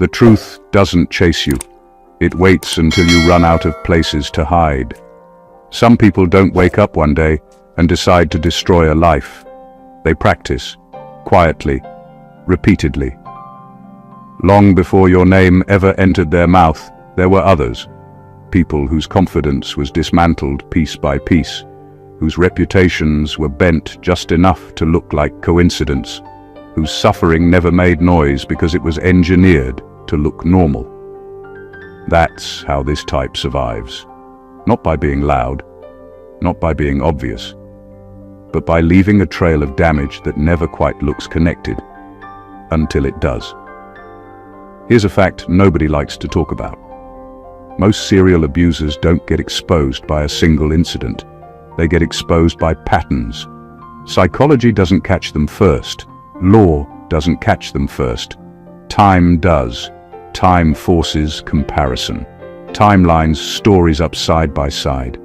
The truth doesn't chase you. It waits until you run out of places to hide. Some people don't wake up one day and decide to destroy a life. They practice, quietly, repeatedly. Long before your name ever entered their mouth, there were others. People whose confidence was dismantled piece by piece, whose reputations were bent just enough to look like coincidence, whose suffering never made noise because it was engineered to look normal. That's how this type survives. Not by being loud, not by being obvious, but by leaving a trail of damage that never quite looks connected, until it does. Here's a fact nobody likes to talk about. Most serial abusers don't get exposed by a single incident. They get exposed by patterns. Psychology doesn't catch them first. Law doesn't catch them first. Time does. Time forces comparison. Time lines stories up side by side.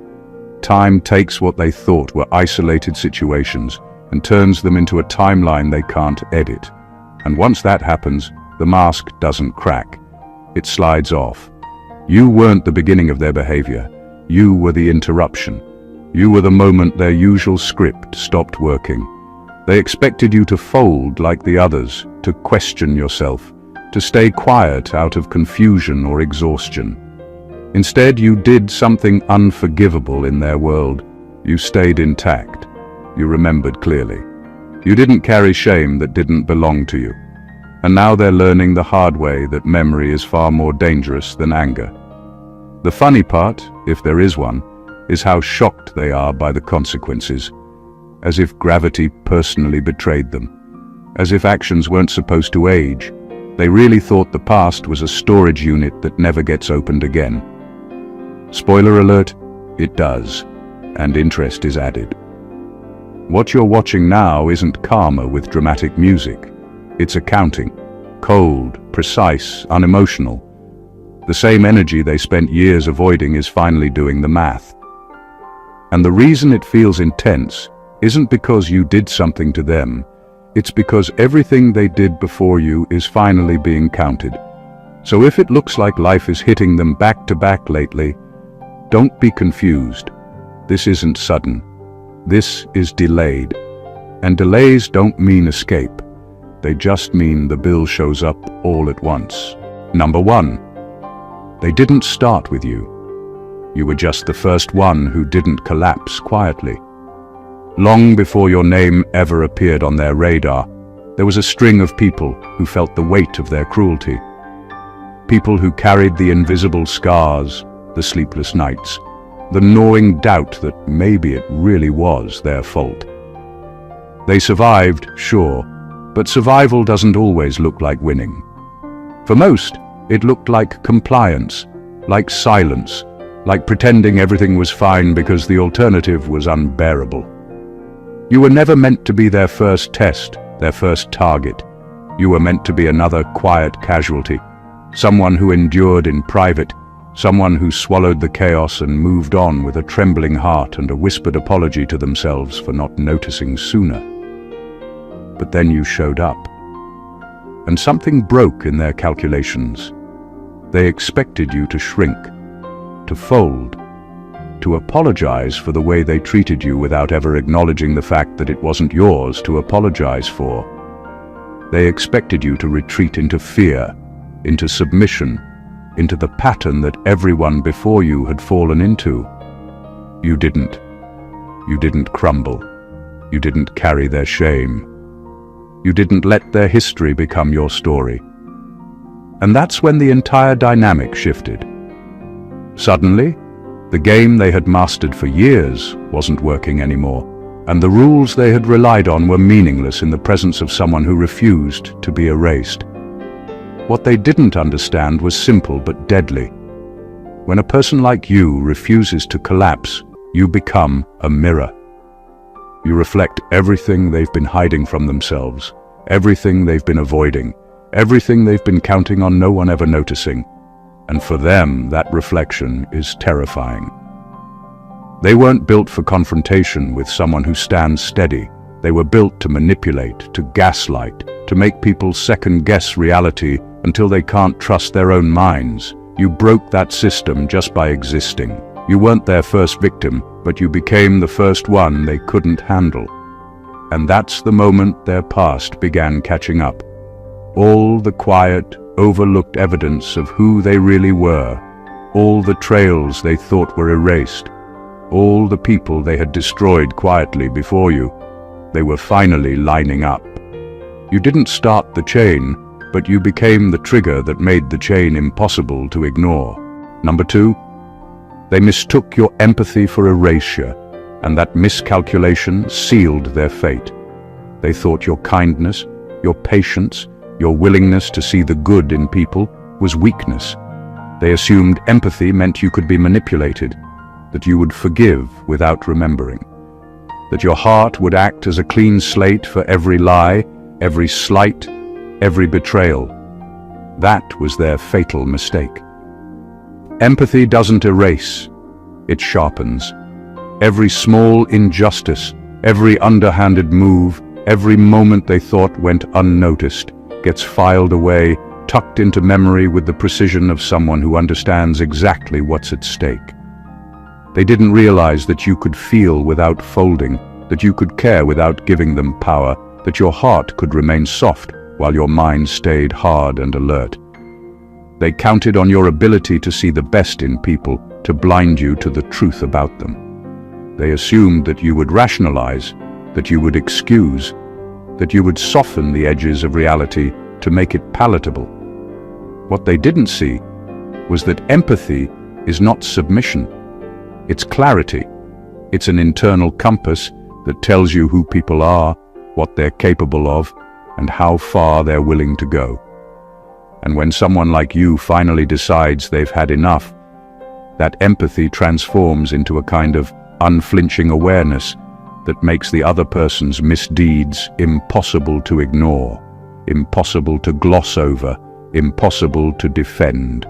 Time takes what they thought were isolated situations and turns them into a timeline they can't edit. And once that happens, the mask doesn't crack. It slides off. You weren't the beginning of their behavior. You were the interruption. You were the moment their usual script stopped working. They expected you to fold like the others, to question yourself, to stay quiet out of confusion or exhaustion. Instead, you did something unforgivable in their world. You stayed intact. You remembered clearly. You didn't carry shame that didn't belong to you. And now they're learning the hard way that memory is far more dangerous than anger. The funny part, if there is one, is how shocked they are by the consequences, as if gravity personally betrayed them, as if actions weren't supposed to age. They really thought the past was a storage unit that never gets opened again. Spoiler alert, it does, and interest is added. What you're watching now isn't karma with dramatic music. It's accounting, cold, precise, unemotional. The same energy they spent years avoiding is finally doing the math. And the reason it feels intense isn't because you did something to them. It's because everything they did before you is finally being counted. So if it looks like life is hitting them back to back lately, don't be confused. This isn't sudden. This is delayed. And delays don't mean escape. They just mean the bill shows up all at once. Number 1. They didn't start with you. You were just the first one who didn't collapse quietly. Long before your name ever appeared on their radar, there was a string of people who felt the weight of their cruelty. People who carried the invisible scars, the sleepless nights, the gnawing doubt that maybe it really was their fault. They survived, sure, but survival doesn't always look like winning. For most, it looked like compliance, like silence, like pretending everything was fine because the alternative was unbearable. You were never meant to be their first test, their first target. You were meant to be another quiet casualty, someone who endured in private, someone who swallowed the chaos and moved on with a trembling heart and a whispered apology to themselves for not noticing sooner. But then you showed up, and something broke in their calculations. They expected you to shrink, to fold, to apologize for the way they treated you without ever acknowledging the fact that it wasn't yours to apologize for. They expected you to retreat into fear, into submission, into the pattern that everyone before you had fallen into. You didn't. You didn't crumble. You didn't carry their shame. You didn't let their history become your story. And that's when the entire dynamic shifted. Suddenly, the game they had mastered for years wasn't working anymore, and the rules they had relied on were meaningless in the presence of someone who refused to be erased. What they didn't understand was simple but deadly. When a person like you refuses to collapse, you become a mirror. You reflect everything they've been hiding from themselves, everything they've been avoiding, everything they've been counting on no one ever noticing. And for them, that reflection is terrifying. They weren't built for confrontation with someone who stands steady. They were built to manipulate, to gaslight, to make people second-guess reality until they can't trust their own minds. You broke that system just by existing. You weren't their first victim, but you became the first one they couldn't handle. And that's the moment their past began catching up. All the quiet, overlooked evidence of who they really were, all the trails they thought were erased, all the people they had destroyed quietly before you, they were finally lining up. You didn't start the chain, but you became the trigger that made the chain impossible to ignore. Number 2, they mistook your empathy for erasure, and that miscalculation sealed their fate. They thought your kindness, your patience, your willingness to see the good in people was weakness. They assumed empathy meant you could be manipulated, that you would forgive without remembering, that your heart would act as a clean slate for every lie, every slight, every betrayal. That was their fatal mistake. Empathy doesn't erase, it sharpens. Every small injustice, every underhanded move, every moment they thought went unnoticed, gets filed away, tucked into memory with the precision of someone who understands exactly what's at stake. They didn't realize that you could feel without folding, that you could care without giving them power, that your heart could remain soft while your mind stayed hard and alert. They counted on your ability to see the best in people, to blind you to the truth about them. They assumed that you would rationalize, that you would excuse, that you would soften the edges of reality to make it palatable. What they didn't see was that empathy is not submission. It's clarity. It's an internal compass that tells you who people are, what they're capable of, and how far they're willing to go. And when someone like you finally decides they've had enough, that empathy transforms into a kind of unflinching awareness that makes the other person's misdeeds impossible to ignore, impossible to gloss over, impossible to defend.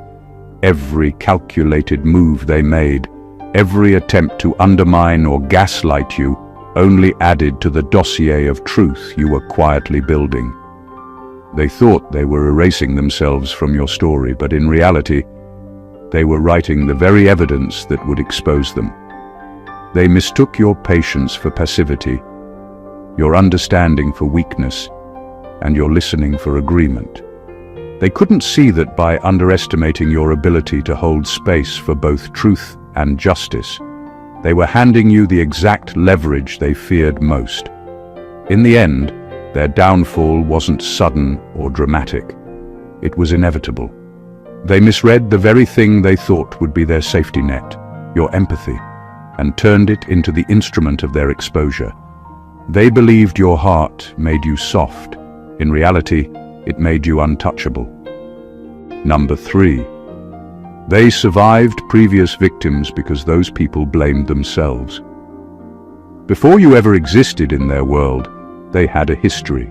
Every calculated move they made, every attempt to undermine or gaslight you, only added to the dossier of truth you were quietly building. They thought they were erasing themselves from your story, but in reality, they were writing the very evidence that would expose them. They mistook your patience for passivity, your understanding for weakness, and your listening for agreement. They couldn't see that by underestimating your ability to hold space for both truth and justice, they were handing you the exact leverage they feared most. In the end, their downfall wasn't sudden or dramatic. It was inevitable. They misread the very thing they thought would be their safety net, your empathy, and turned it into the instrument of their exposure. They believed your heart made you soft. In reality, it made you untouchable. Number 3. They survived previous victims because those people blamed themselves. Before you ever existed in their world, they had a history,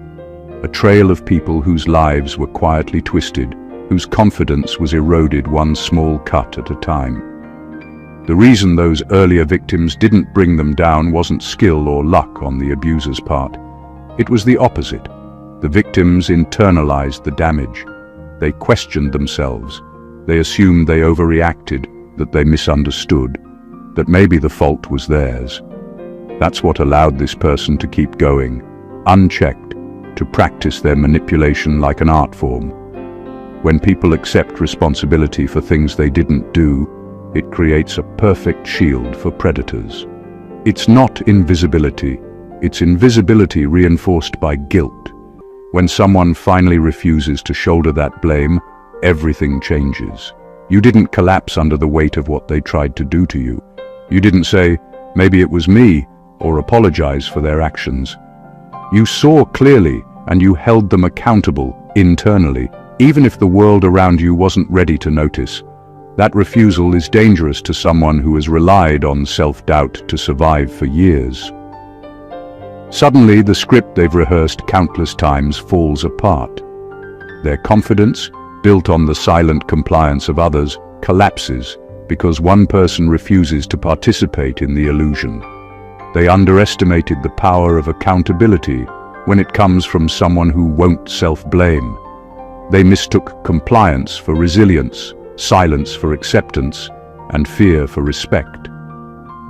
a trail of people whose lives were quietly twisted, whose confidence was eroded one small cut at a time. The reason those earlier victims didn't bring them down wasn't skill or luck on the abuser's part. It was the opposite. The victims internalized the damage. They questioned themselves. They assumed they overreacted, that they misunderstood, that maybe the fault was theirs. That's what allowed this person to keep going, unchecked, to practice their manipulation like an art form. When people accept responsibility for things they didn't do, it creates a perfect shield for predators. It's not invisibility, it's invisibility reinforced by guilt. When someone finally refuses to shoulder that blame, everything changes. You didn't collapse under the weight of what they tried to do to you. You didn't say, maybe it was me, or apologize for their actions. You saw clearly, and you held them accountable internally, even if the world around you wasn't ready to notice. That refusal is dangerous to someone who has relied on self-doubt to survive for years. Suddenly, the script they've rehearsed countless times falls apart. Their confidence, built on the silent compliance of others, collapses because one person refuses to participate in the illusion. They underestimated the power of accountability when it comes from someone who won't self-blame. They mistook compliance for resilience, silence for acceptance, and fear for respect.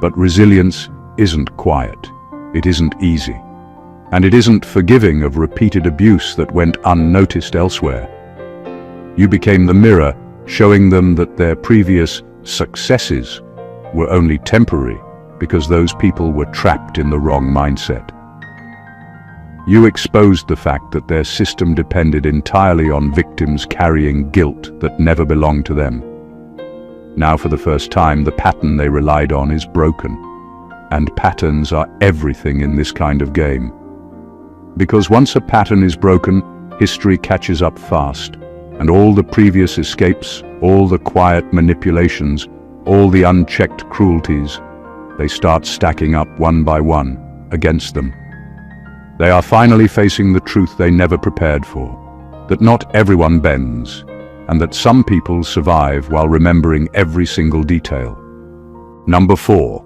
But resilience isn't quiet. It isn't easy. And it isn't forgiving of repeated abuse that went unnoticed elsewhere. You became the mirror, showing them that their previous successes were only temporary because those people were trapped in the wrong mindset. You exposed the fact that their system depended entirely on victims carrying guilt that never belonged to them. Now, for the first time, the pattern they relied on is broken. And patterns are everything in this kind of game. Because once a pattern is broken, history catches up fast, and all the previous escapes, all the quiet manipulations, all the unchecked cruelties, they start stacking up one by one against them. They are finally facing the truth they never prepared for, that not everyone bends, and that some people survive while remembering every single detail. Number 4.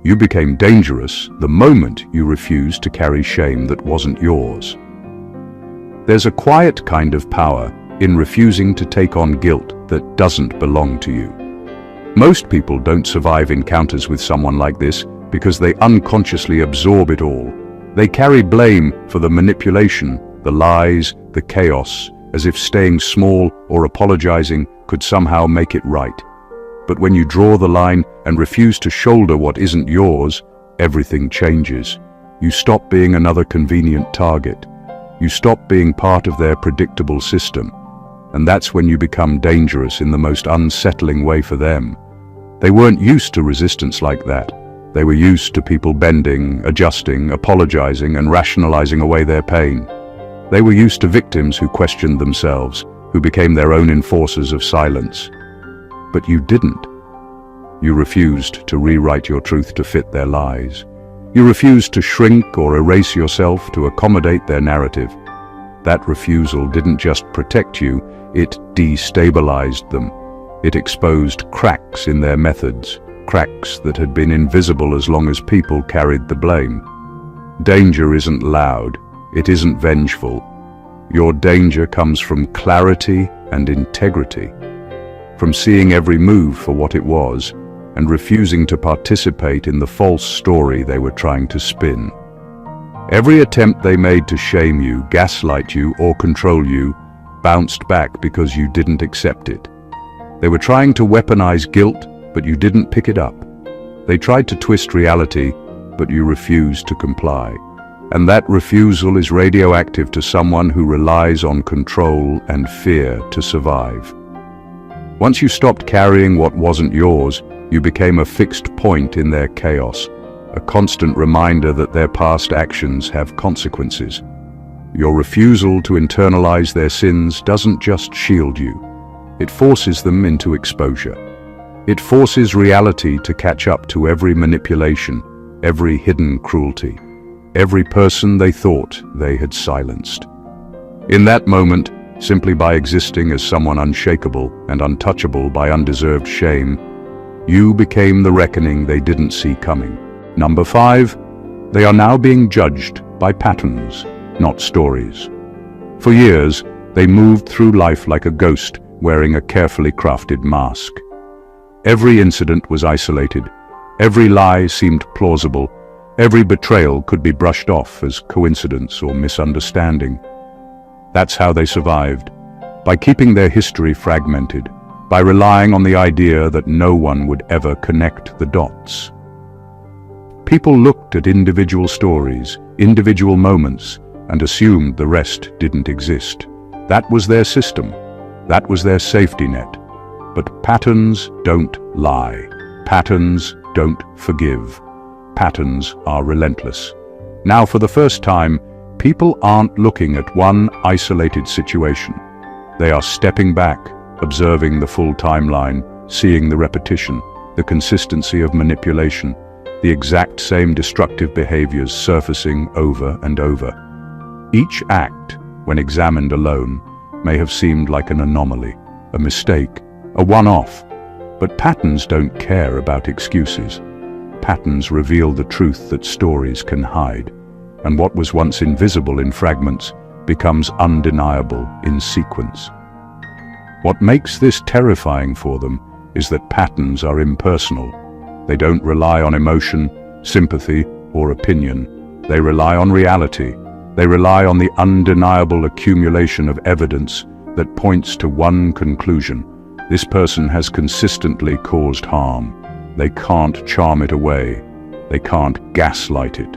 You became dangerous the moment you refused to carry shame that wasn't yours. There's a quiet kind of power in refusing to take on guilt that doesn't belong to you. Most people don't survive encounters with someone like this because they unconsciously absorb it all. They carry blame for the manipulation, the lies, the chaos, as if staying small or apologizing could somehow make it right. But when you draw the line and refuse to shoulder what isn't yours, everything changes. You stop being another convenient target. You stop being part of their predictable system. And that's when you become dangerous in the most unsettling way for them. They weren't used to resistance like that. They were used to people bending, adjusting, apologizing, and rationalizing away their pain. They were used to victims who questioned themselves, who became their own enforcers of silence. But you didn't. You refused to rewrite your truth to fit their lies. You refused to shrink or erase yourself to accommodate their narrative. That refusal didn't just protect you, it destabilized them. It exposed cracks in their methods, cracks that had been invisible as long as people carried the blame. Danger isn't loud, it isn't vengeful. Your danger comes from clarity and integrity, from seeing every move for what it was and refusing to participate in the false story they were trying to spin. Every attempt they made to shame you, gaslight you, or control you bounced back because you didn't accept it. They were trying to weaponize guilt, but you didn't pick it up. They tried to twist reality, but you refused to comply. And that refusal is radioactive to someone who relies on control and fear to survive. Once you stopped carrying what wasn't yours, you became a fixed point in their chaos, a constant reminder that their past actions have consequences. Your refusal to internalize their sins doesn't just shield you. It forces them into exposure. It forces reality to catch up to every manipulation, every hidden cruelty, every person they thought they had silenced. In that moment, simply by existing as someone unshakable and untouchable by undeserved shame, you became the reckoning they didn't see coming. Number 5, they are now being judged by patterns, not stories. For years, they moved through life like a ghost, wearing a carefully crafted mask. Every incident was isolated. Every lie seemed plausible. Every betrayal could be brushed off as coincidence or misunderstanding. That's how they survived, by keeping their history fragmented, by relying on the idea that no one would ever connect the dots. People looked at individual stories, individual moments, and assumed the rest didn't exist. That was their system. That was their safety net. But patterns don't lie. Patterns don't forgive. Patterns are relentless. Now, for the first time, people aren't looking at one isolated situation. They are stepping back, observing the full timeline, seeing the repetition, the consistency of manipulation, the exact same destructive behaviors surfacing over and over. Each act, when examined alone, may have seemed like an anomaly, a mistake, a one-off. But patterns don't care about excuses. Patterns reveal the truth that stories can hide, and what was once invisible in fragments becomes undeniable in sequence. What makes this terrifying for them is that patterns are impersonal. They don't rely on emotion, sympathy, or opinion. They rely on reality. They rely on the undeniable accumulation of evidence that points to one conclusion: this person has consistently caused harm. They can't charm it away. They can't gaslight it.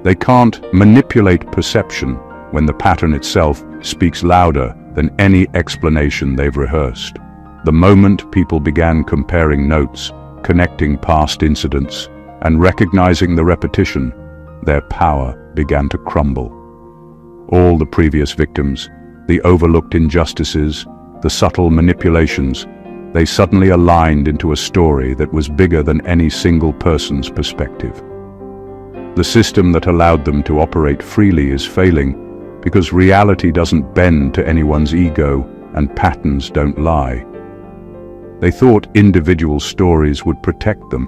They can't manipulate perception when the pattern itself speaks louder than any explanation they've rehearsed. The moment people began comparing notes, connecting past incidents, and recognizing the repetition, their power began to crumble. All the previous victims, the overlooked injustices, the subtle manipulations, they suddenly aligned into a story that was bigger than any single person's perspective. The system that allowed them to operate freely is failing because reality doesn't bend to anyone's ego and patterns don't lie. They thought individual stories would protect them,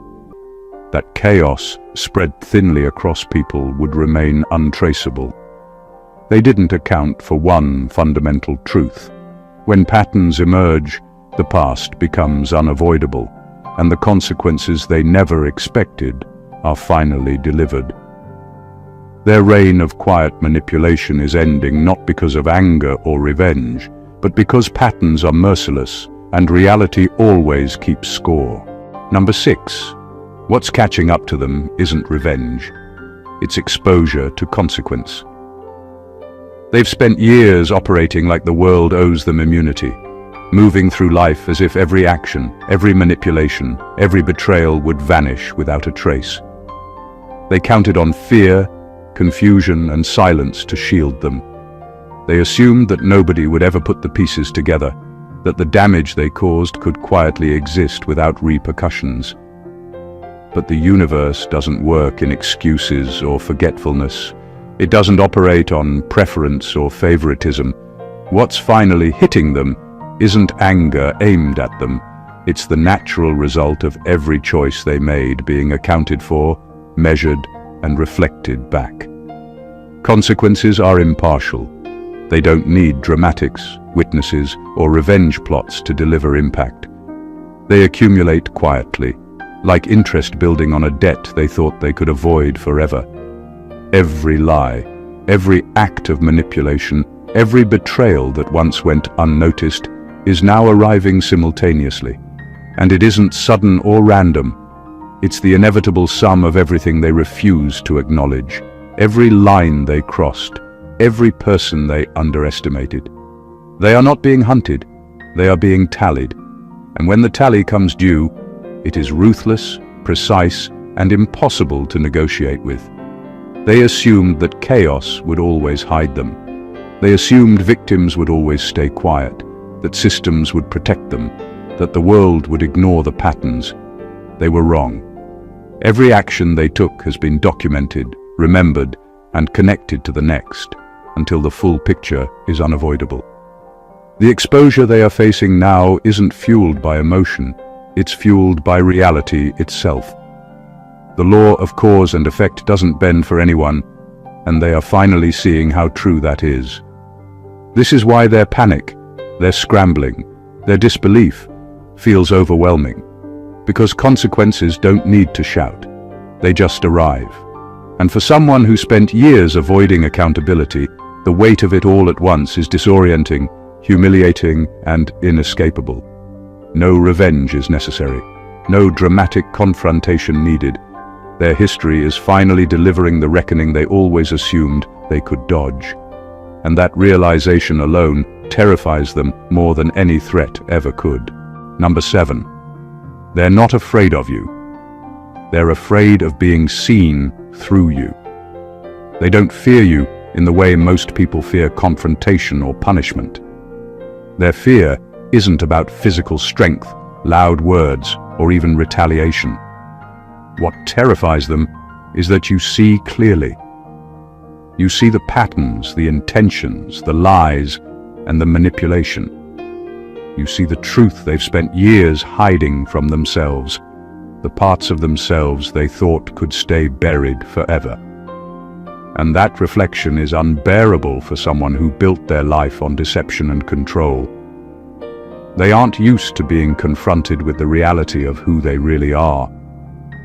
that chaos spread thinly across people would remain untraceable. They didn't account for one fundamental truth. When patterns emerge, the past becomes unavoidable, and the consequences they never expected are finally delivered. Their reign of quiet manipulation is ending not because of anger or revenge, but because patterns are merciless and reality always keeps score. Number 6. What's catching up to them isn't revenge. It's exposure to consequence. They've spent years operating like the world owes them immunity, moving through life as if every action, every manipulation, every betrayal would vanish without a trace. They counted on fear, confusion, and silence to shield them. They assumed that nobody would ever put the pieces together, that the damage they caused could quietly exist without repercussions. But the universe doesn't work in excuses or forgetfulness. It doesn't operate on preference or favoritism. What's finally hitting them isn't anger aimed at them. It's the natural result of every choice they made being accounted for, measured, and reflected back. Consequences are impartial. They don't need dramatics, witnesses, or revenge plots to deliver impact. They accumulate quietly, like interest building on a debt they thought they could avoid forever. Every lie, every act of manipulation, every betrayal that once went unnoticed is now arriving simultaneously. And it isn't sudden or random. It's the inevitable sum of everything they refused to acknowledge, every line they crossed, every person they underestimated. They are not being hunted, they are being tallied. And when the tally comes due, it is ruthless, precise, and impossible to negotiate with. They assumed that chaos would always hide them. They assumed victims would always stay quiet, that systems would protect them, that the world would ignore the patterns. They were wrong. Every action they took has been documented, remembered, and connected to the next, until the full picture is unavoidable. The exposure they are facing now isn't fueled by emotion, it's fueled by reality itself. The law of cause and effect doesn't bend for anyone, and they are finally seeing how true that is. This is why their panic, their scrambling, their disbelief feels overwhelming, because consequences don't need to shout, they just arrive. And for someone who spent years avoiding accountability, the weight of it all at once is disorienting, humiliating, and inescapable. No revenge is necessary, no dramatic confrontation needed. Their history is finally delivering the reckoning they always assumed they could dodge. And that realization alone terrifies them more than any threat ever could. Number 7. They're not afraid of you. They're afraid of being seen through you. They don't fear you in the way most people fear confrontation or punishment. Their fear isn't about physical strength, loud words, or even retaliation. What terrifies them is that you see clearly. You see the patterns, the intentions, the lies, and the manipulation. You see the truth they've spent years hiding from themselves, the parts of themselves they thought could stay buried forever. And that reflection is unbearable for someone who built their life on deception and control. They aren't used to being confronted with the reality of who they really are,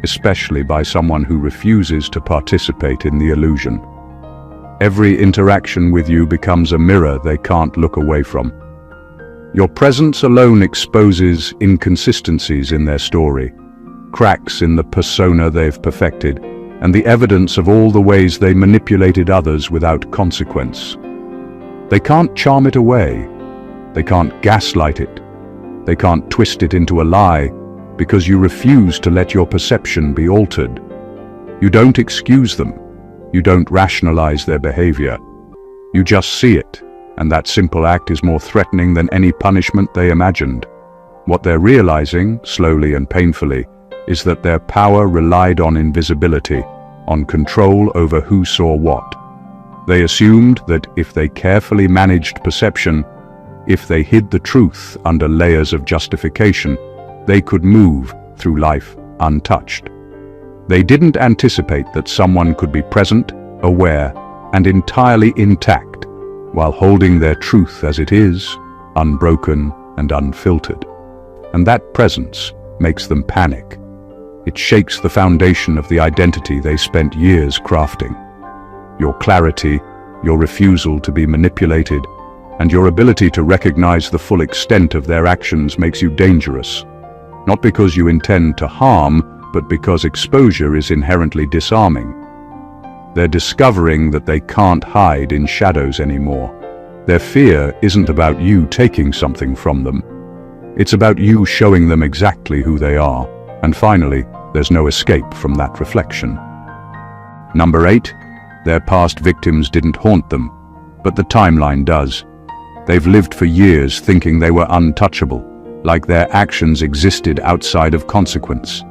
especially by someone who refuses to participate in the illusion. Every interaction with you becomes a mirror they can't look away from. Your presence alone exposes inconsistencies in their story, cracks in the persona they've perfected, and the evidence of all the ways they manipulated others without consequence. They can't charm it away. They can't gaslight it. They can't twist it into a lie, because you refuse to let your perception be altered. You don't excuse them. You don't rationalize their behavior. You just see it, and that simple act is more threatening than any punishment they imagined. What they're realizing, slowly and painfully, is that their power relied on invisibility, on control over who saw what. They assumed that if they carefully managed perception, if they hid the truth under layers of justification, they could move through life untouched. They didn't anticipate that someone could be present, aware, and entirely intact, while holding their truth as it is, unbroken and unfiltered. And that presence makes them panic. It shakes the foundation of the identity they spent years crafting. Your clarity, your refusal to be manipulated, and your ability to recognize the full extent of their actions makes you dangerous. Not because you intend to harm, but because exposure is inherently disarming. They're discovering that they can't hide in shadows anymore. Their fear isn't about you taking something from them. It's about you showing them exactly who they are. And finally, there's no escape from that reflection. Number 8, their past victims didn't haunt them, but the timeline does. They've lived for years thinking they were untouchable, like their actions existed outside of consequence.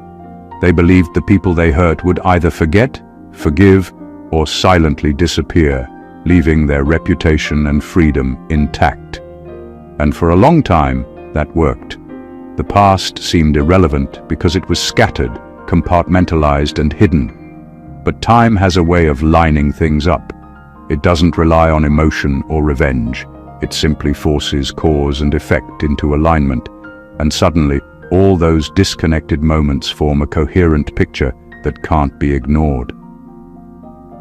They believed the people they hurt would either forget, forgive, or silently disappear, leaving their reputation and freedom intact. And for a long time, that worked. The past seemed irrelevant because it was scattered, compartmentalized, and hidden. But time has a way of lining things up. It doesn't rely on emotion or revenge. It simply forces cause and effect into alignment, and suddenly all those disconnected moments form a coherent picture that can't be ignored.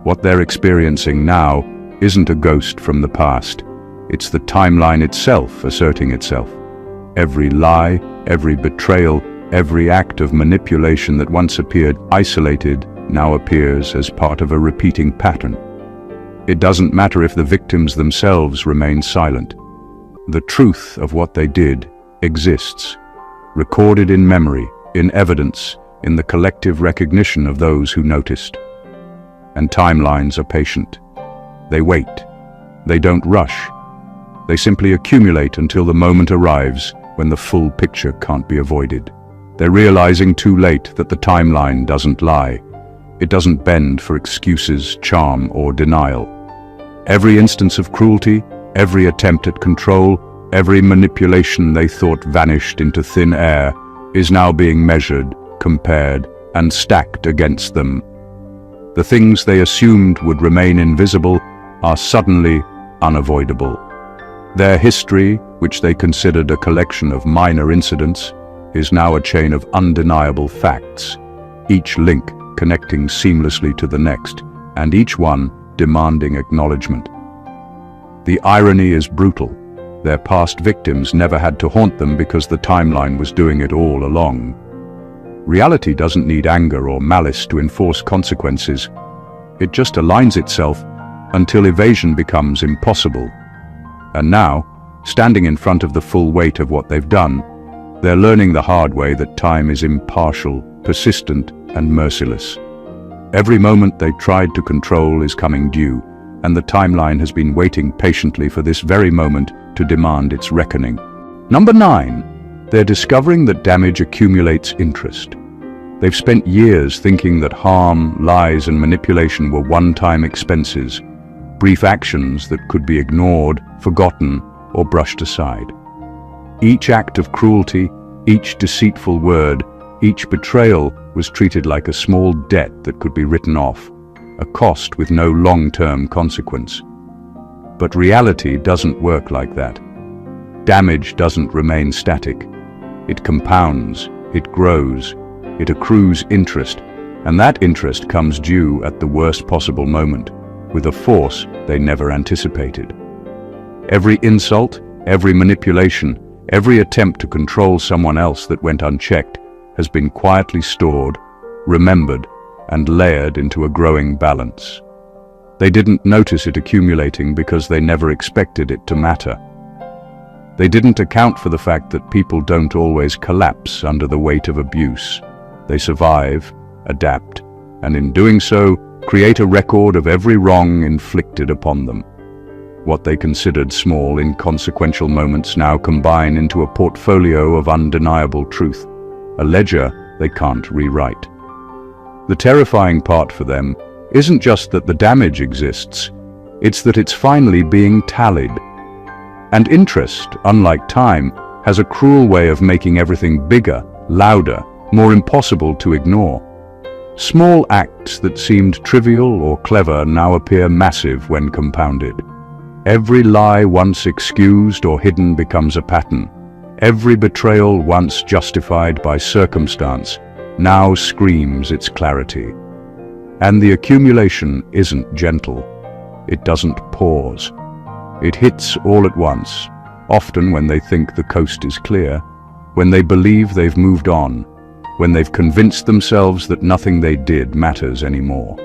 What they're experiencing now isn't a ghost from the past. It's the timeline itself asserting itself. Every lie, every betrayal, every act of manipulation that once appeared isolated now appears as part of a repeating pattern. It doesn't matter if the victims themselves remain silent. The truth of what they did exists, recorded in memory, in evidence, in the collective recognition of those who noticed. And timelines are patient. They wait. They don't rush. They simply accumulate until the moment arrives when the full picture can't be avoided. They're realizing too late that the timeline doesn't lie. It doesn't bend for excuses, charm, or denial. Every instance of cruelty, every attempt at control, every manipulation they thought vanished into thin air is now being measured, compared, and stacked against them. The things they assumed would remain invisible are suddenly unavoidable. Their history, which they considered a collection of minor incidents, is now a chain of undeniable facts, each link connecting seamlessly to the next, and each one demanding acknowledgement. The irony is brutal. Their past victims never had to haunt them because the timeline was doing it all along. Reality doesn't need anger or malice to enforce consequences. It just aligns itself until evasion becomes impossible. And now, standing in front of the full weight of what they've done, they're learning the hard way that time is impartial, persistent, and merciless. Every moment they tried to control is coming due, and the timeline has been waiting patiently for this very moment to demand its reckoning. Number 9, they're discovering that damage accumulates interest. They've spent years thinking that harm, lies, and manipulation were one-time expenses, brief actions that could be ignored, forgotten, or brushed aside. Each act of cruelty, each deceitful word, each betrayal was treated like a small debt that could be written off, a cost with no long-term consequence. But reality doesn't work like that. Damage doesn't remain static. It compounds, it grows, it accrues interest, and that interest comes due at the worst possible moment, with a force they never anticipated. Every insult, every manipulation, every attempt to control someone else that went unchecked has been quietly stored, remembered, and layered into a growing balance. They didn't notice it accumulating because they never expected it to matter. They didn't account for the fact that people don't always collapse under the weight of abuse. They survive, adapt, and in doing so, create a record of every wrong inflicted upon them. What they considered small, inconsequential moments now combine into a portfolio of undeniable truth, a ledger they can't rewrite. The terrifying part for them isn't just that the damage exists, it's that it's finally being tallied. And interest, unlike time, has a cruel way of making everything bigger, louder, more impossible to ignore. Small acts that seemed trivial or clever now appear massive when compounded. Every lie once excused or hidden becomes a pattern. Every betrayal once justified by circumstance now screams its clarity. And the accumulation isn't gentle. It doesn't pause. It hits all at once, often when they think the coast is clear, when they believe they've moved on, when they've convinced themselves that nothing they did matters anymore.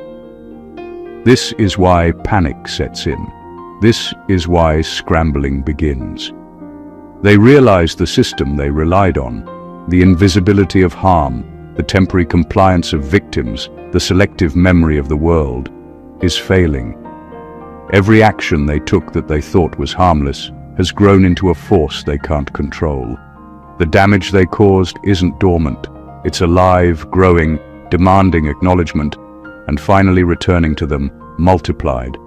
This is why panic sets in. This is why scrambling begins. They realize the system they relied on, the invisibility of harm, the temporary compliance of victims, the selective memory of the world, is failing. Every action they took that they thought was harmless has grown into a force they can't control. The damage they caused isn't dormant. It's alive, growing, demanding acknowledgement, and finally returning to them, multiplied.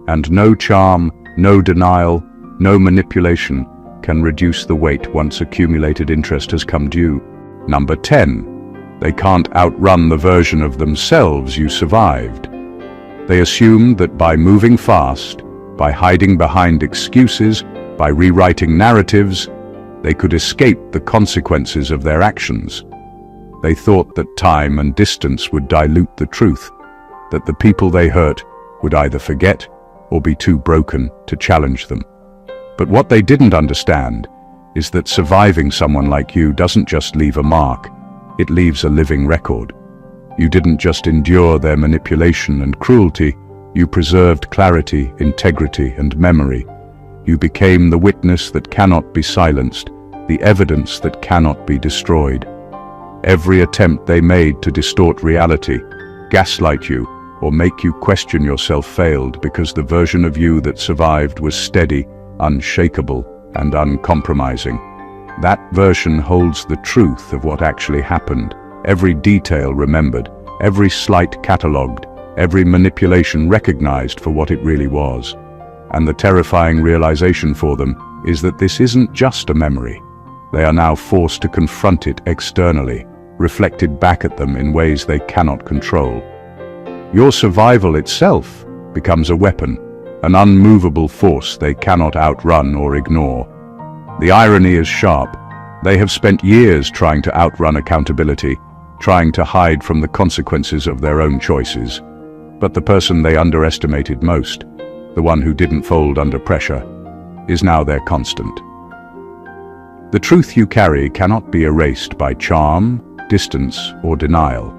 And no charm, no denial, no manipulation can reduce the weight once accumulated interest has come due. Number 10. They can't outrun the version of themselves you survived. They assumed that by moving fast, by hiding behind excuses, by rewriting narratives, they could escape the consequences of their actions. They thought that time and distance would dilute the truth, that the people they hurt would either forget or be too broken to challenge them. But what they didn't understand is that surviving someone like you doesn't just leave a mark, it leaves a living record. You didn't just endure their manipulation and cruelty, you preserved clarity, integrity, and memory. You became the witness that cannot be silenced, the evidence that cannot be destroyed. Every attempt they made to distort reality, gaslight you, or make you question yourself failed because the version of you that survived was steady, unshakable, and uncompromising. That version holds the truth of what actually happened, every detail remembered, every slight catalogued, every manipulation recognized for what it really was. And the terrifying realization for them is that this isn't just a memory. They are now forced to confront it externally, reflected back at them in ways they cannot control. Your survival itself becomes a weapon, an unmovable force they cannot outrun or ignore. The irony is sharp. They have spent years trying to outrun accountability, trying to hide from the consequences of their own choices. But the person they underestimated most, the one who didn't fold under pressure, is now their constant. The truth you carry cannot be erased by charm, distance, or denial.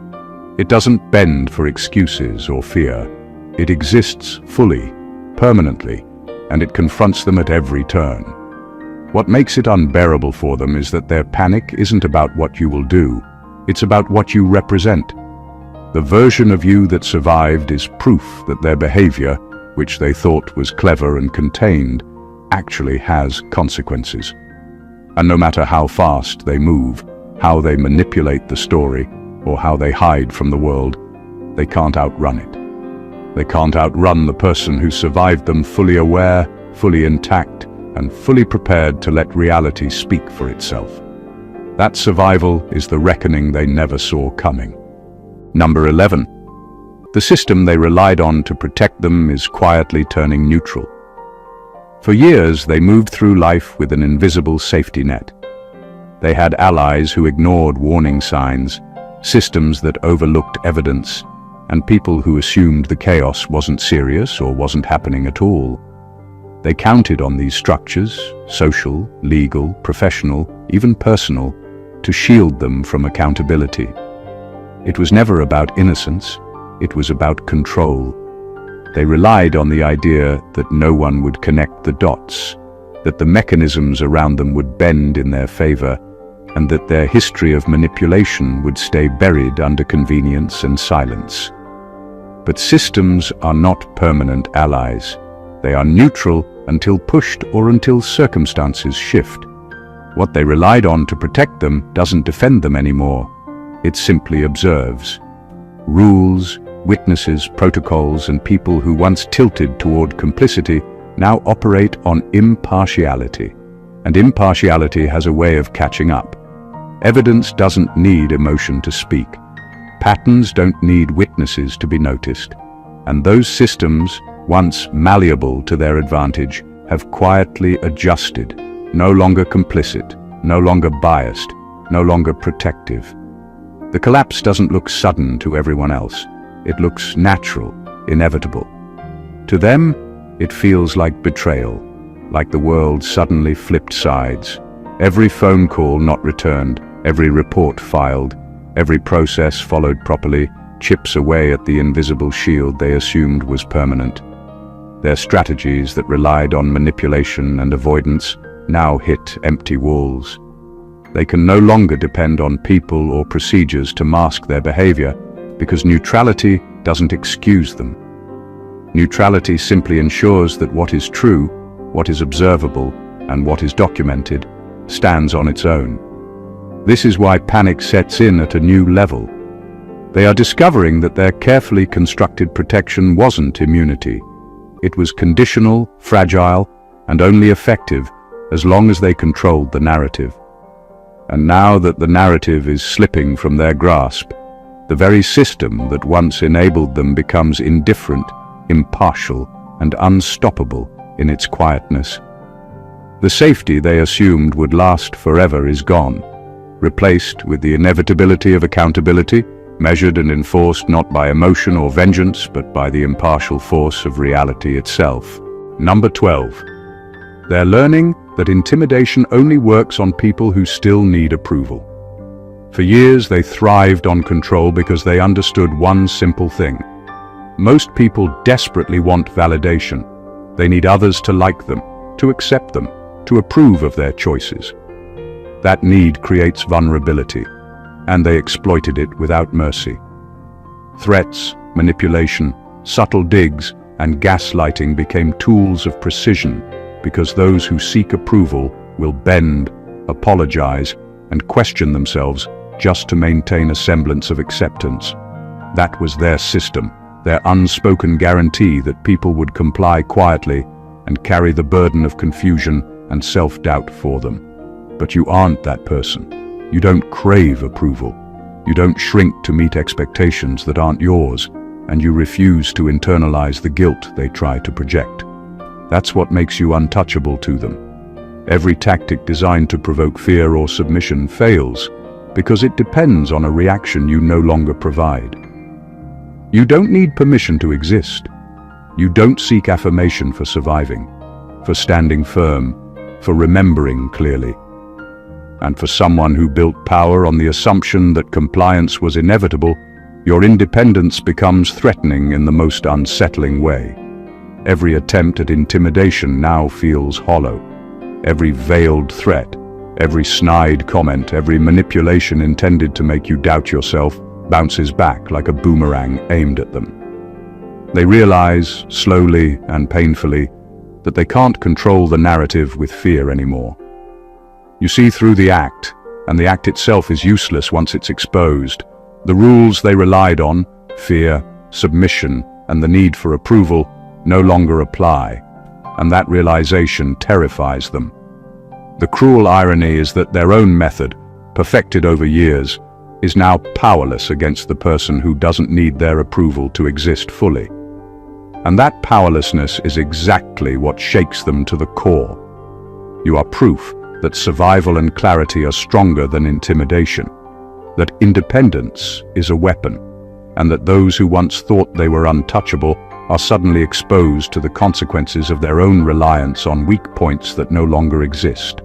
It doesn't bend for excuses or fear. It exists fully, permanently, and it confronts them at every turn. What makes it unbearable for them is that their panic isn't about what you will do, it's about what you represent. The version of you that survived is proof that their behavior, which they thought was clever and contained, actually has consequences. And no matter how fast they move, how they manipulate the story, or how they hide from the world, they can't outrun it. They can't outrun the person who survived them fully aware, fully intact, and fully prepared to let reality speak for itself. That survival is the reckoning they never saw coming. Number 11. The system they relied on to protect them is quietly turning neutral. For years, they moved through life with an invisible safety net. They had allies who ignored warning signs, systems that overlooked evidence, and people who assumed the chaos wasn't serious or wasn't happening at all. They counted on these structures, social, legal, professional, even personal, to shield them from accountability. It was never about innocence, it was about control. They relied on the idea that no one would connect the dots, that the mechanisms around them would bend in their favor, and that their history of manipulation would stay buried under convenience and silence. But systems are not permanent allies. They are neutral until pushed or until circumstances shift. What they relied on to protect them doesn't defend them anymore. It simply observes. Rules, witnesses, protocols, and people who once tilted toward complicity now operate on impartiality. And impartiality has a way of catching up. Evidence doesn't need emotion to speak. Patterns don't need witnesses to be noticed. And those systems, once malleable to their advantage, have quietly adjusted, no longer complicit, no longer biased, no longer protective. The collapse doesn't look sudden to everyone else. It looks natural, inevitable. To them, it feels like betrayal, like the world suddenly flipped sides. Every phone call not returned, every report filed, every process followed properly, chips away at the invisible shield they assumed was permanent. Their strategies that relied on manipulation and avoidance now hit empty walls. They can no longer depend on people or procedures to mask their behavior, because neutrality doesn't excuse them. Neutrality simply ensures that what is true, what is observable, and what is documented stands on its own. This is why panic sets in at a new level. They are discovering that their carefully constructed protection wasn't immunity. It was conditional, fragile, and only effective as long as they controlled the narrative. And now that the narrative is slipping from their grasp, the very system that once enabled them becomes indifferent, impartial, and unstoppable in its quietness. The safety they assumed would last forever is gone, replaced with the inevitability of accountability, measured and enforced not by emotion or vengeance, but by the impartial force of reality itself. Number 12. They're learning that intimidation only works on people who still need approval. For years, they thrived on control because they understood one simple thing. Most people desperately want validation. They need others to like them, to accept them, to approve of their choices. That need creates vulnerability, and they exploited it without mercy. Threats, manipulation, subtle digs, and gaslighting became tools of precision because those who seek approval will bend, apologize, and question themselves just to maintain a semblance of acceptance. That was their system, their unspoken guarantee that people would comply quietly and carry the burden of confusion and self-doubt for them. But you aren't that person. You don't crave approval. You don't shrink to meet expectations that aren't yours, and you refuse to internalize the guilt they try to project. That's what makes you untouchable to them. Every tactic designed to provoke fear or submission fails because it depends on a reaction you no longer provide. You don't need permission to exist. You don't seek affirmation for surviving, for standing firm, for remembering clearly. And for someone who built power on the assumption that compliance was inevitable, your independence becomes threatening in the most unsettling way. Every attempt at intimidation now feels hollow. Every veiled threat, every snide comment, every manipulation intended to make you doubt yourself bounces back like a boomerang aimed at them. They realize, slowly and painfully, that they can't control the narrative with fear anymore. You see through the act, and the act itself is useless once it's exposed. The rules they relied on, fear, submission, and the need for approval, no longer apply, and that realization terrifies them. The cruel irony is that their own method, perfected over years, is now powerless against the person who doesn't need their approval to exist fully. And that powerlessness is exactly what shakes them to the core. You are proof that survival and clarity are stronger than intimidation, that independence is a weapon, and that those who once thought they were untouchable are suddenly exposed to the consequences of their own reliance on weak points that no longer exist.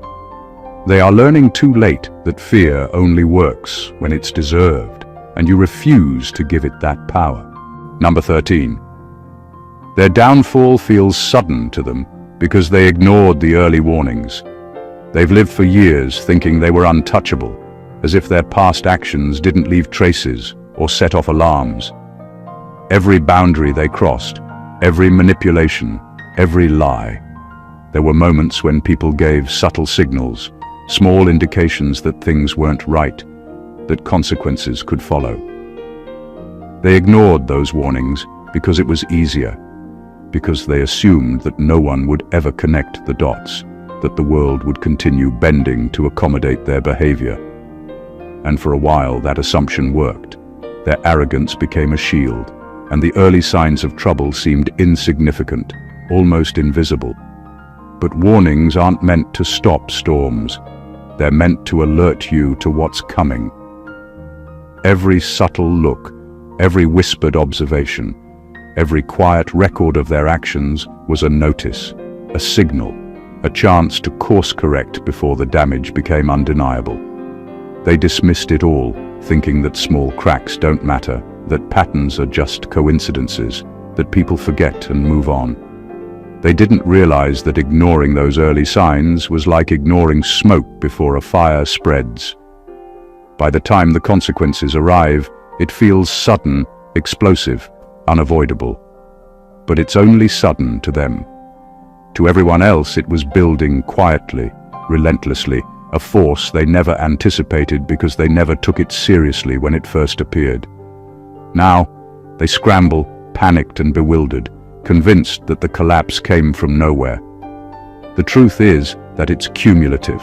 They are learning too late that fear only works when it's deserved, and you refuse to give it that power. Number 13. Their downfall feels sudden to them because they ignored the early warnings. They've lived for years thinking they were untouchable, as if their past actions didn't leave traces or set off alarms. Every boundary they crossed, every manipulation, every lie. There were moments when people gave subtle signals, small indications that things weren't right, that consequences could follow. They ignored those warnings because it was easier, because they assumed that no one would ever connect the dots, that the world would continue bending to accommodate their behavior. And for a while that assumption worked. Their arrogance became a shield, and the early signs of trouble seemed insignificant, almost invisible. But warnings aren't meant to stop storms. They're meant to alert you to what's coming. Every subtle look, every whispered observation, every quiet record of their actions was a notice, a signal, a chance to course correct before the damage became undeniable. They dismissed it all, thinking that small cracks don't matter, that patterns are just coincidences, that people forget and move on. They didn't realize that ignoring those early signs was like ignoring smoke before a fire spreads. By the time the consequences arrive, it feels sudden, explosive, unavoidable. But it's only sudden to them. To everyone else, it was building quietly, relentlessly, a force they never anticipated because they never took it seriously when it first appeared. Now, they scramble, panicked and bewildered, convinced that the collapse came from nowhere. The truth is that it's cumulative.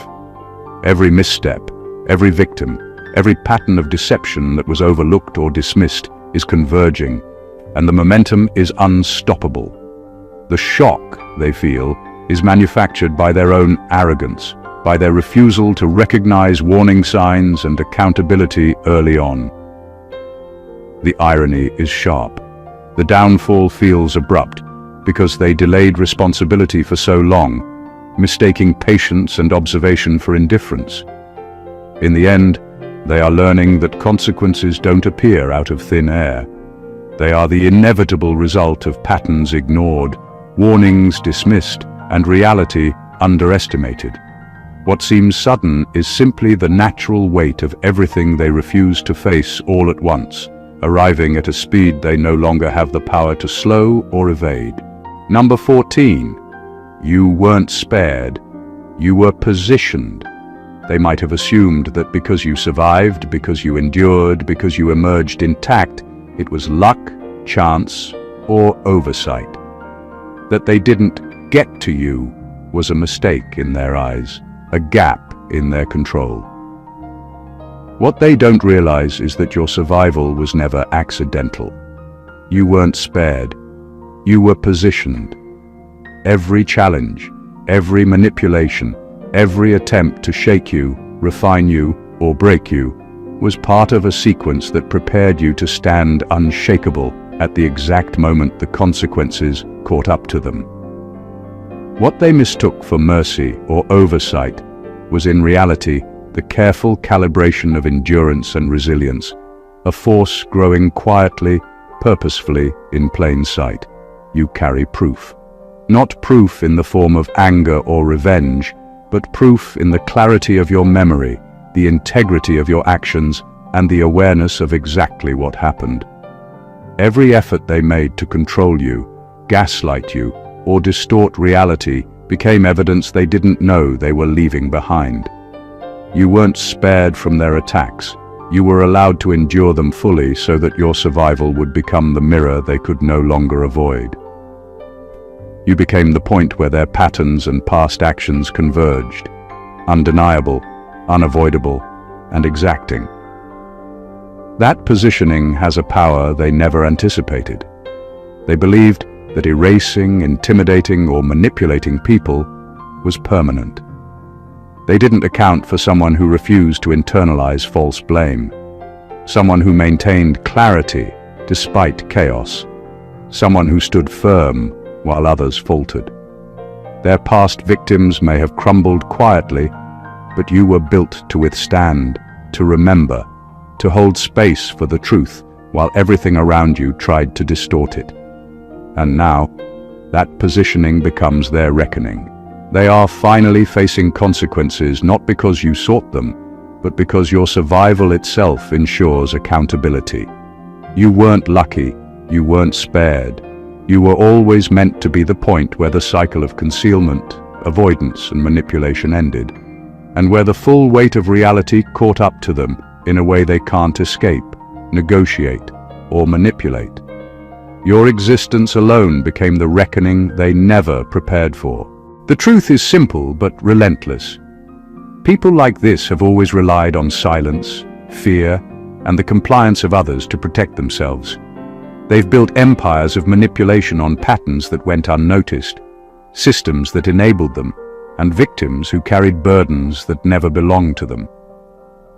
Every misstep, every victim, every pattern of deception that was overlooked or dismissed is converging, and the momentum is unstoppable. The shock they feel is manufactured by their own arrogance, by their refusal to recognize warning signs and accountability early on. The irony is sharp. The downfall feels abrupt because they delayed responsibility for so long, mistaking patience and observation for indifference. In the end, they are learning that consequences don't appear out of thin air. They are the inevitable result of patterns ignored, warnings dismissed, and reality underestimated. What seems sudden is simply the natural weight of everything they refuse to face all at once, arriving at a speed they no longer have the power to slow or evade. Number 14. You weren't spared. You were positioned. They might have assumed that because you survived, because you endured, because you emerged intact, it was luck, chance, or oversight. That they didn't get to you was a mistake in their eyes, a gap in their control. What they don't realize is that your survival was never accidental. You weren't spared. You were positioned. Every challenge, every manipulation, every attempt to shake you, refine you, or break you was part of a sequence that prepared you to stand unshakable at the exact moment the consequences caught up to them. What they mistook for mercy or oversight was in reality the careful calibration of endurance and resilience, a force growing quietly, purposefully in plain sight. You carry proof. Not proof in the form of anger or revenge, but proof in the clarity of your memory, the integrity of your actions, and the awareness of exactly what happened. Every effort they made to control you, gaslight you, or distort reality became evidence they didn't know they were leaving behind. You weren't spared from their attacks. You were allowed to endure them fully so that your survival would become the mirror they could no longer avoid. You became the point where their patterns and past actions converged, undeniable, unavoidable, and exacting. That positioning has a power they never anticipated. They believed that erasing, intimidating, or manipulating people was permanent. They didn't account for someone who refused to internalize false blame, someone who maintained clarity despite chaos, someone who stood firm while others faltered. Their past victims may have crumbled quietly, but you were built to withstand, to remember, to hold space for the truth while everything around you tried to distort it. And now, that positioning becomes their reckoning. They are finally facing consequences not because you sought them, but because your survival itself ensures accountability. You weren't lucky, you weren't spared. You were always meant to be the point where the cycle of concealment, avoidance, and manipulation ended, and where the full weight of reality caught up to them in a way they can't escape, negotiate, or manipulate. Your existence alone became the reckoning they never prepared for. The truth is simple but relentless. People like this have always relied on silence, fear, and the compliance of others to protect themselves. They've built empires of manipulation on patterns that went unnoticed, systems that enabled them, and victims who carried burdens that never belonged to them.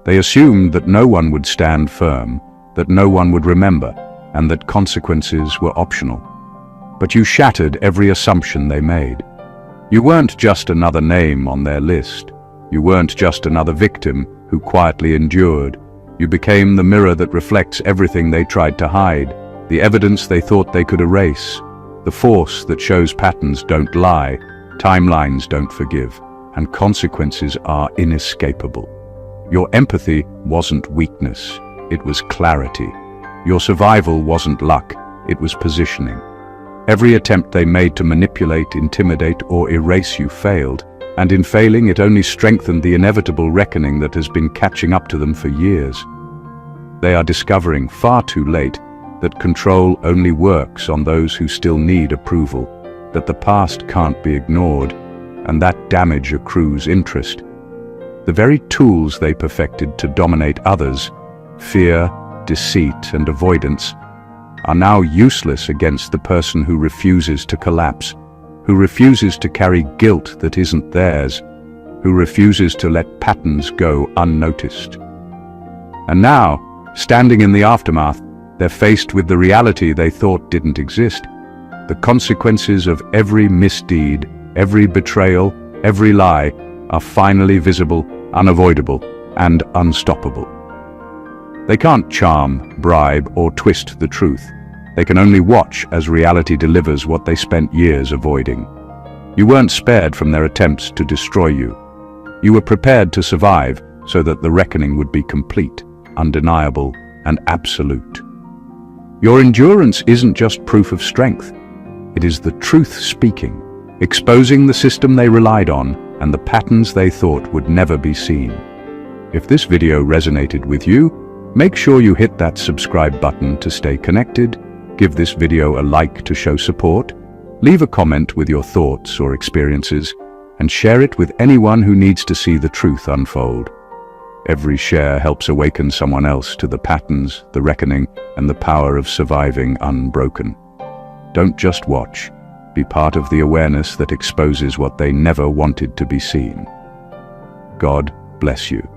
They assumed that no one would stand firm, that no one would remember, and that consequences were optional. But you shattered every assumption they made. You weren't just another name on their list. You weren't just another victim who quietly endured. You became the mirror that reflects everything they tried to hide, the evidence they thought they could erase, the force that shows patterns don't lie, timelines don't forgive, and consequences are inescapable. Your empathy wasn't weakness, it was clarity. Your survival wasn't luck, it was positioning. Every attempt they made to manipulate, intimidate, or erase you failed, and in failing it only strengthened the inevitable reckoning that has been catching up to them for years. They are discovering far too late that control only works on those who still need approval, that the past can't be ignored, and that damage accrues interest. The very tools they perfected to dominate others, fear, deceit, and avoidance, are now useless against the person who refuses to collapse, who refuses to carry guilt that isn't theirs, who refuses to let patterns go unnoticed. And now, standing in the aftermath, they're faced with the reality they thought didn't exist. The consequences of every misdeed, every betrayal, every lie are finally visible, unavoidable, and unstoppable. They can't charm, bribe, or twist the truth. They can only watch as reality delivers what they spent years avoiding. You weren't spared from their attempts to destroy you. You were prepared to survive so that the reckoning would be complete, undeniable, and absolute. Your endurance isn't just proof of strength. It is the truth speaking, exposing the system they relied on and the patterns they thought would never be seen. If this video resonated with you, make sure you hit that subscribe button to stay connected, give this video a like to show support, leave a comment with your thoughts or experiences, and share it with anyone who needs to see the truth unfold. Every share helps awaken someone else to the patterns, the reckoning, and the power of surviving unbroken. Don't just watch. Be part of the awareness that exposes what they never wanted to be seen. God bless you.